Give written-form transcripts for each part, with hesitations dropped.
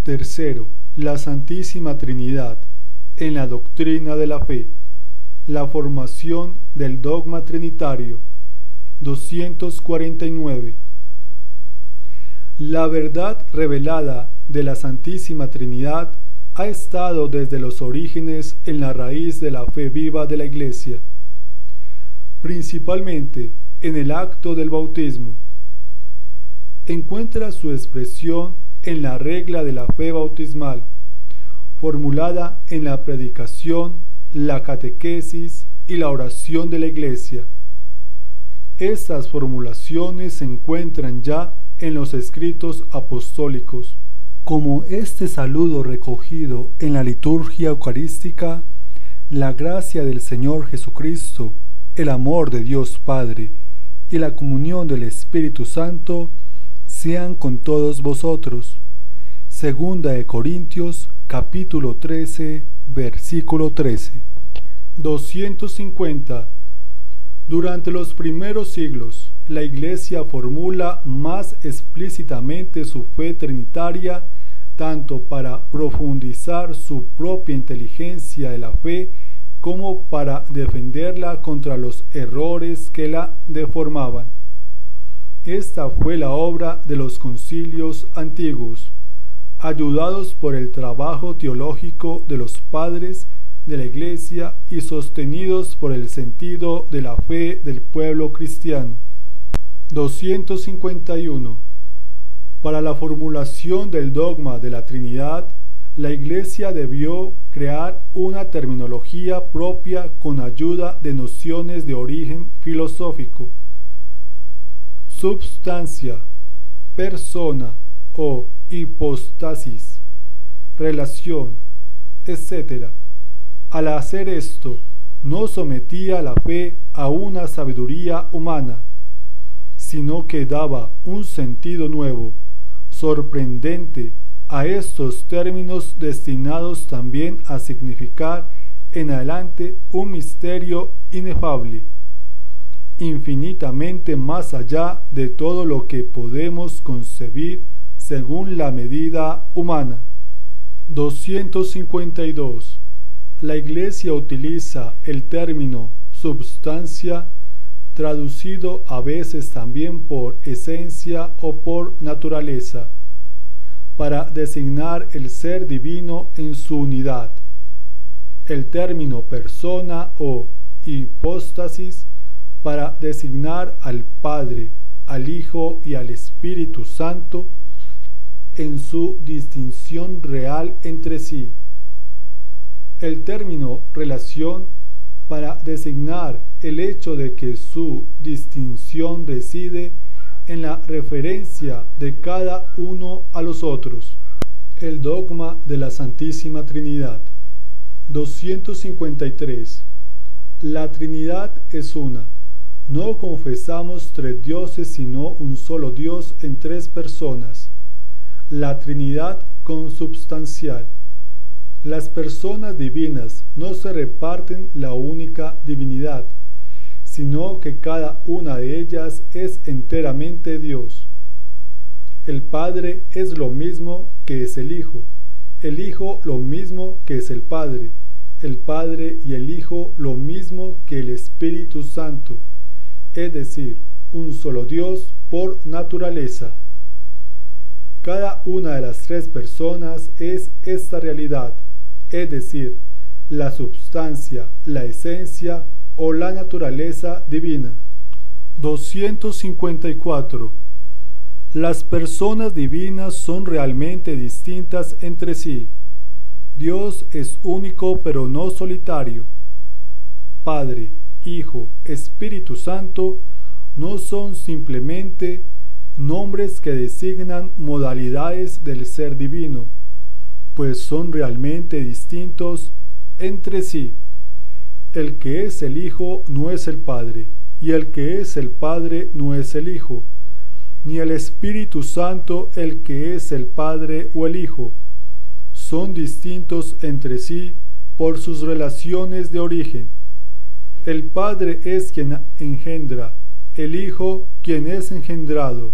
Tercero, la Santísima Trinidad en la doctrina de la fe. La formación del dogma trinitario. 249. La verdad revelada de la Santísima Trinidad ha estado desde los orígenes en la raíz de la fe viva de la Iglesia, principalmente en el acto del bautismo. Encuentra su expresión en la regla de la fe bautismal, formulada en la predicación, la catequesis y la oración de la Iglesia. Estas formulaciones se encuentran ya en los escritos apostólicos, como este saludo recogido en la liturgia eucarística: la gracia del Señor Jesucristo, el amor de Dios Padre y la comunión del Espíritu Santo sean con todos vosotros. Segunda de Corintios, capítulo 13, versículo 13. 250. Durante los primeros siglos, la Iglesia formula más explícitamente su fe trinitaria, tanto para profundizar su propia inteligencia de la fe, como para defenderla contra los errores que la deformaban. Esta fue la obra de los concilios antiguos, ayudados por el trabajo teológico de los padres de la Iglesia y sostenidos por el sentido de la fe del pueblo cristiano. 251. Para la formulación del dogma de la Trinidad, la Iglesia debió crear una terminología propia con ayuda de nociones de origen filosófico: substancia, persona o hipostasis, relación, etc. Al hacer esto, no sometía la fe a una sabiduría humana, sino que daba un sentido nuevo, sorprendente, a estos términos destinados también a significar en adelante un misterio inefable, infinitamente más allá de todo lo que podemos concebir según la medida humana. 252. La Iglesia utiliza el término substancia, traducido a veces también por esencia o por naturaleza, para designar el ser divino en su unidad. El término persona o hipóstasis para designar al Padre, al Hijo y al Espíritu Santo en su distinción real entre sí. El término relación para designar el hecho de que su distinción reside en la referencia de cada uno a los otros. El dogma de la Santísima Trinidad. 253. La Trinidad es una. No confesamos tres dioses, sino un solo Dios en tres personas. La Trinidad consubstancial. Las personas divinas no se reparten la única divinidad, sino que cada una de ellas es enteramente Dios. El Padre es lo mismo que es el Hijo lo mismo que es el Padre y el Hijo lo mismo que el Espíritu Santo, es decir, un solo Dios por naturaleza. Cada una de las tres personas es esta realidad, es decir, la substancia, la esencia o la naturaleza divina. 254. Las personas divinas son realmente distintas entre sí. Dios es único pero no solitario. Padre, Hijo, Espíritu Santo no son simplemente nombres que designan modalidades del ser divino, pues son realmente distintos entre sí. El que es el Hijo no es el Padre, y el que es el Padre no es el Hijo, ni el Espíritu Santo el que es el Padre o el Hijo. Son distintos entre sí por sus relaciones de origen. El Padre es quien engendra, el Hijo quien es engendrado,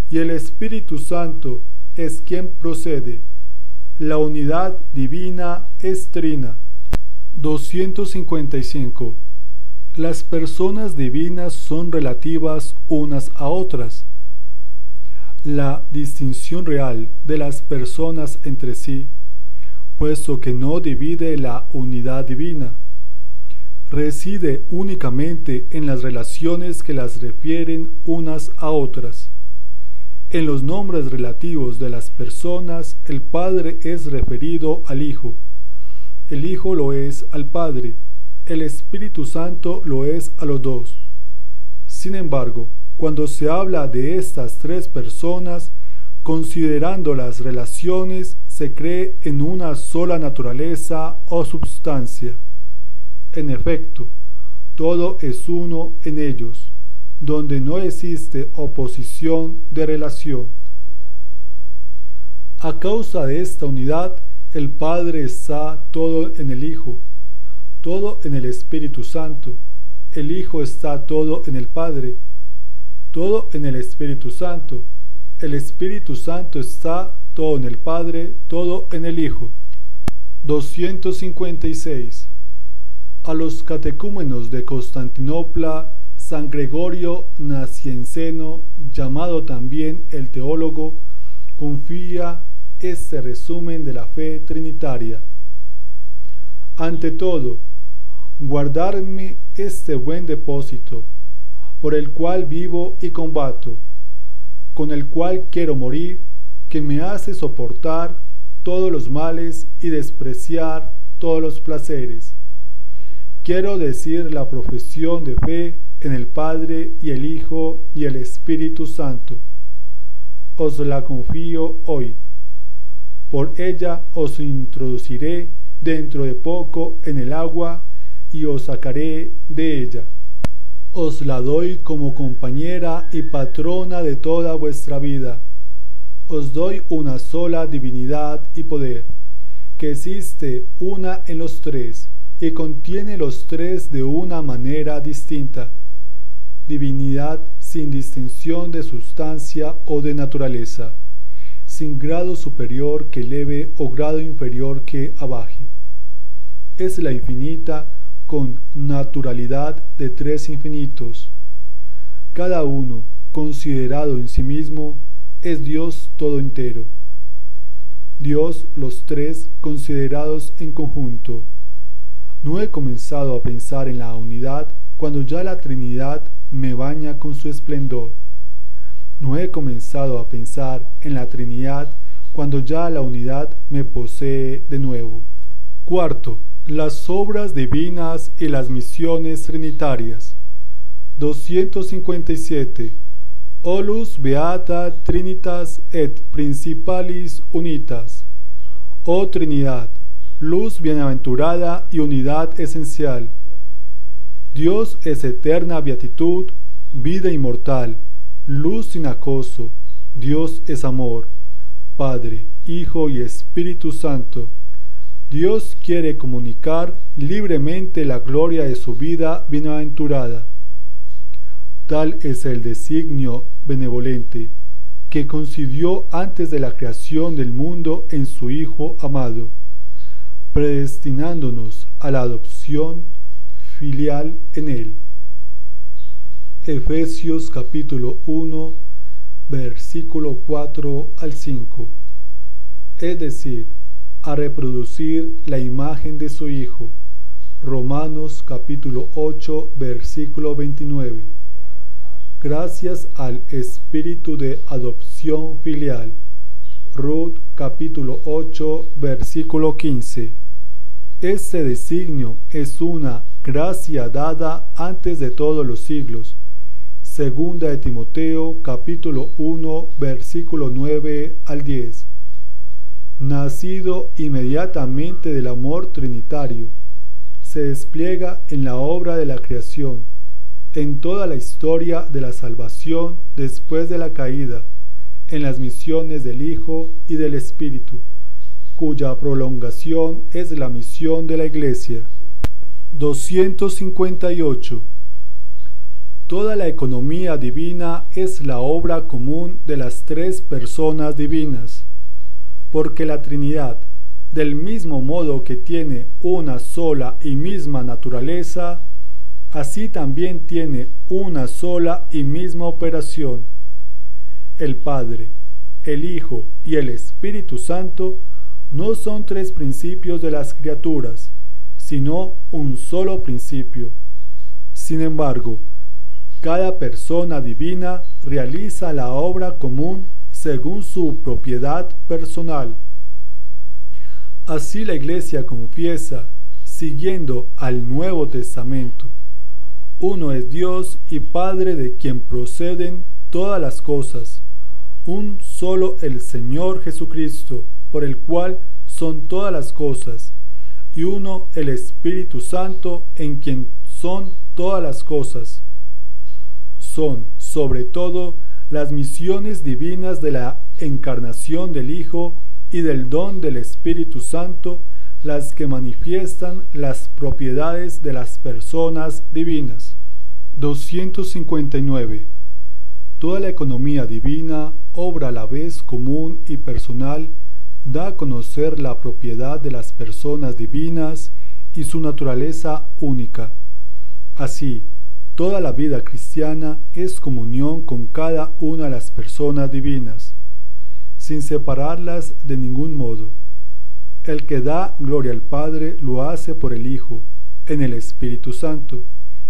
y el Espíritu Santo es quien procede. La unidad divina es trina. 255. Las personas divinas son relativas unas a otras. La distinción real de las personas entre sí, puesto que no divide la unidad divina, reside únicamente en las relaciones que las refieren unas a otras. En los nombres relativos de las personas, el Padre es referido al Hijo, el Hijo lo es al Padre, el Espíritu Santo lo es a los dos. Sin embargo, cuando se habla de estas tres personas, considerando las relaciones, se cree en una sola naturaleza o substancia. En efecto, todo es uno en ellos, donde no existe oposición de relación. A causa de esta unidad, el Padre está todo en el Hijo, todo en el Espíritu Santo, el Hijo está todo en el Padre, todo en el Espíritu Santo, el Espíritu Santo está todo en el Padre, todo en el Hijo. 256. A los catecúmenos de Constantinopla, San Gregorio Nacianceno, llamado también el teólogo, confía este resumen de la fe trinitaria. Ante todo, guardarme este buen depósito, por el cual vivo y combato, con el cual quiero morir, que me hace soportar todos los males y despreciar todos los placeres. Quiero decir la profesión de fe en el Padre y el Hijo y el Espíritu Santo. Os la confío hoy. Por ella os introduciré dentro de poco en el agua y os sacaré de ella. Os la doy como compañera y patrona de toda vuestra vida. Os doy una sola divinidad y poder, que existe una en los tres y contiene los tres de una manera distinta. Divinidad sin distinción de sustancia o de naturaleza, sin grado superior que eleve o grado inferior que abaje. Es la infinita con naturalidad de tres infinitos. Cada uno, considerado en sí mismo, es Dios todo entero. Dios los tres considerados en conjunto. No he comenzado a pensar en la unidad cuando ya la Trinidad me baña con su esplendor. No he comenzado a pensar en la Trinidad cuando ya la unidad me posee de nuevo. Cuarto, las obras divinas y las misiones trinitarias. 257. Olus beata trinitas et principalis unitas. Oh Trinidad, luz bienaventurada y unidad esencial. Dios es eterna beatitud, vida inmortal, luz sin acoso. Dios es amor, Padre, Hijo y Espíritu Santo. Dios quiere comunicar libremente la gloria de su vida bienaventurada. Tal es el designio benevolente que concibió antes de la creación del mundo en su Hijo amado, predestinándonos a la adopción filial en él. Efesios capítulo 1, versículo 4 al 5. Es decir, a reproducir la imagen de su Hijo. Romanos capítulo 8, versículo 29. Gracias al espíritu de adopción filial. Ruth capítulo 8, versículo 15. Este designio es una gracia dada antes de todos los siglos. Segunda de Timoteo capítulo 1, versículo 9 al 10. Nacido inmediatamente del amor trinitario, se despliega en la obra de la creación, en toda la historia de la salvación después de la caída, en las misiones del Hijo y del Espíritu, cuya prolongación es la misión de la Iglesia. 258. Toda la economía divina es la obra común de las tres personas divinas. porque la Trinidad, del mismo modo que tiene una sola y misma naturaleza, así también tiene una sola y misma operación. El Padre, el Hijo y el Espíritu Santo no son tres principios de las criaturas, sino un solo principio. Sin embargo, cada persona divina realiza la obra común según su propiedad personal. Así la Iglesia confiesa, siguiendo al Nuevo Testamento: uno es Dios y Padre de quien proceden todas las cosas, un solo el Señor Jesucristo, por el cual son todas las cosas, y uno el Espíritu Santo, en quien son todas las cosas. Son, sobre todo, las misiones divinas de la encarnación del Hijo y del don del Espíritu Santo las que manifiestan las propiedades de las personas divinas. 259. Toda la economía divina, obra a la vez común y personal, da a conocer la propiedad de las personas divinas y su naturaleza única. Así, toda la vida cristiana es comunión con cada una de las personas divinas, sin separarlas de ningún modo. El que da gloria al Padre lo hace por el Hijo, en el Espíritu Santo.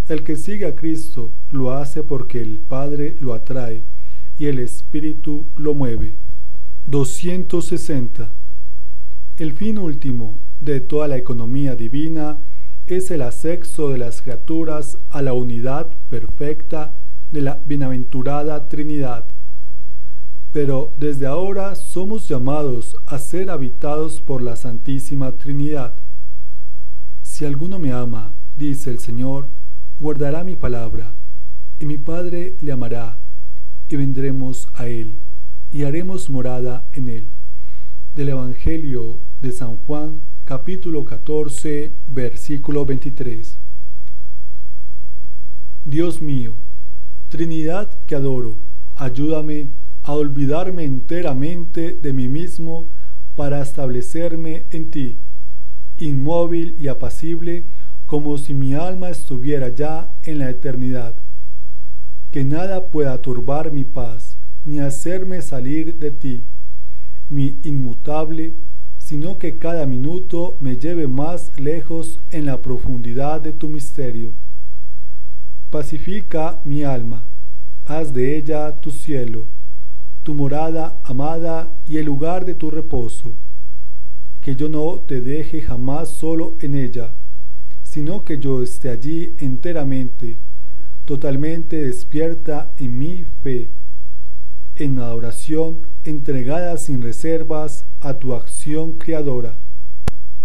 El que sigue a Cristo lo hace porque el Padre lo atrae y el Espíritu lo mueve. 260. El fin último de toda la economía divina es el ascenso de las criaturas a la unidad perfecta de la bienaventurada Trinidad. Pero desde ahora somos llamados a ser habitados por la Santísima Trinidad. Si alguno me ama, dice el Señor, guardará mi palabra, y mi Padre le amará, y vendremos a él, y haremos morada en él. Del Evangelio de San Juan, capítulo 14, versículo 23. Dios mío, Trinidad que adoro, ayúdame a olvidarme enteramente de mí mismo para establecerme en ti, inmóvil y apacible, como si mi alma estuviera ya en la eternidad. Que nada pueda turbar mi paz, ni hacerme salir de ti, mi inmutable, sino que cada minuto me lleve más lejos en la profundidad de tu misterio. Pacifica mi alma, haz de ella tu cielo, tu morada amada y el lugar de tu reposo. Que yo no te deje jamás solo en ella, sino que yo esté allí enteramente, totalmente despierta en mi fe, en adoración entregada sin reservas a tu acción creadora.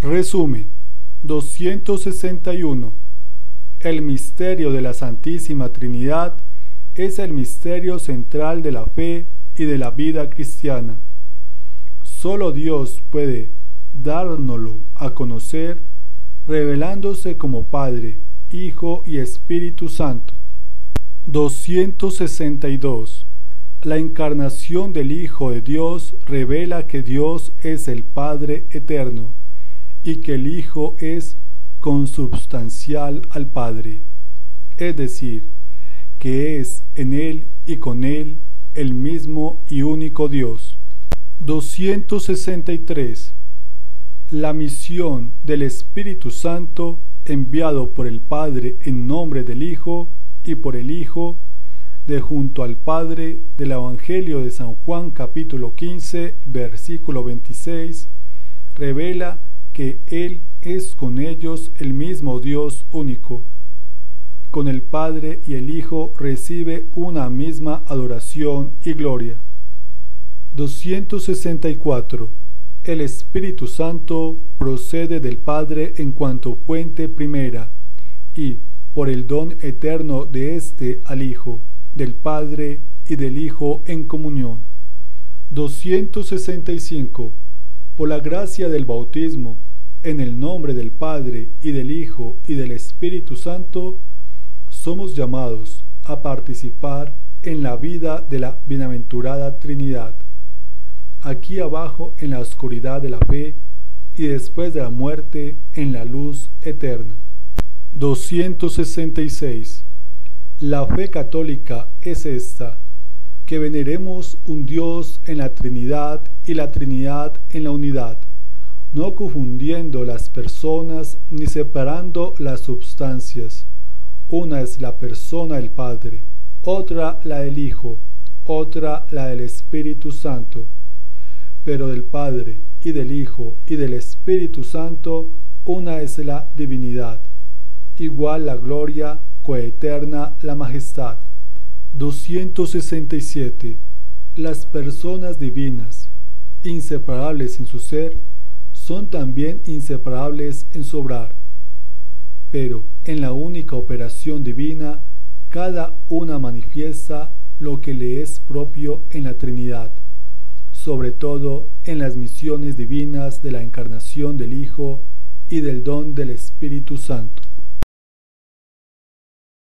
Resumen. 261. El misterio de la Santísima Trinidad es el misterio central de la fe y de la vida cristiana. Solo Dios puede dárnoslo a conocer, revelándose como Padre, Hijo y Espíritu Santo. 262. La encarnación del Hijo de Dios revela que Dios es el Padre eterno y que el Hijo es consubstancial al Padre, es decir, que es en Él y con Él el mismo y único Dios. 263. La misión del Espíritu Santo, enviado por el Padre en nombre del Hijo y por el Hijo, de junto al Padre, del Evangelio de San Juan capítulo 15, versículo 26, revela que Él es con ellos el mismo Dios único. Con el Padre y el Hijo recibe una misma adoración y gloria. 264. El Espíritu Santo procede del Padre en cuanto fuente primera, y, por el don eterno de éste al Hijo, del Padre y del Hijo en comunión. 265. Por la gracia del bautismo, en el nombre del Padre y del Hijo y del Espíritu Santo, somos llamados a participar en la vida de la bienaventurada Trinidad. aquí abajo en la oscuridad de la fe y después de la muerte en la luz eterna. 266. La fe católica es esta: que veneremos un Dios en la Trinidad y la Trinidad en la unidad, no confundiendo las personas ni separando las substancias. Una es la persona del Padre, otra la del Hijo, otra la del Espíritu Santo. Pero del Padre y del Hijo y del Espíritu Santo, una es la divinidad, igual la gloria, coeterna la majestad. 267. Las personas divinas, inseparables en su ser, son también inseparables en su obrar. Pero en la única operación divina, cada una manifiesta lo que le es propio en la Trinidad, sobre todo en las misiones divinas de la encarnación del Hijo y del don del Espíritu Santo.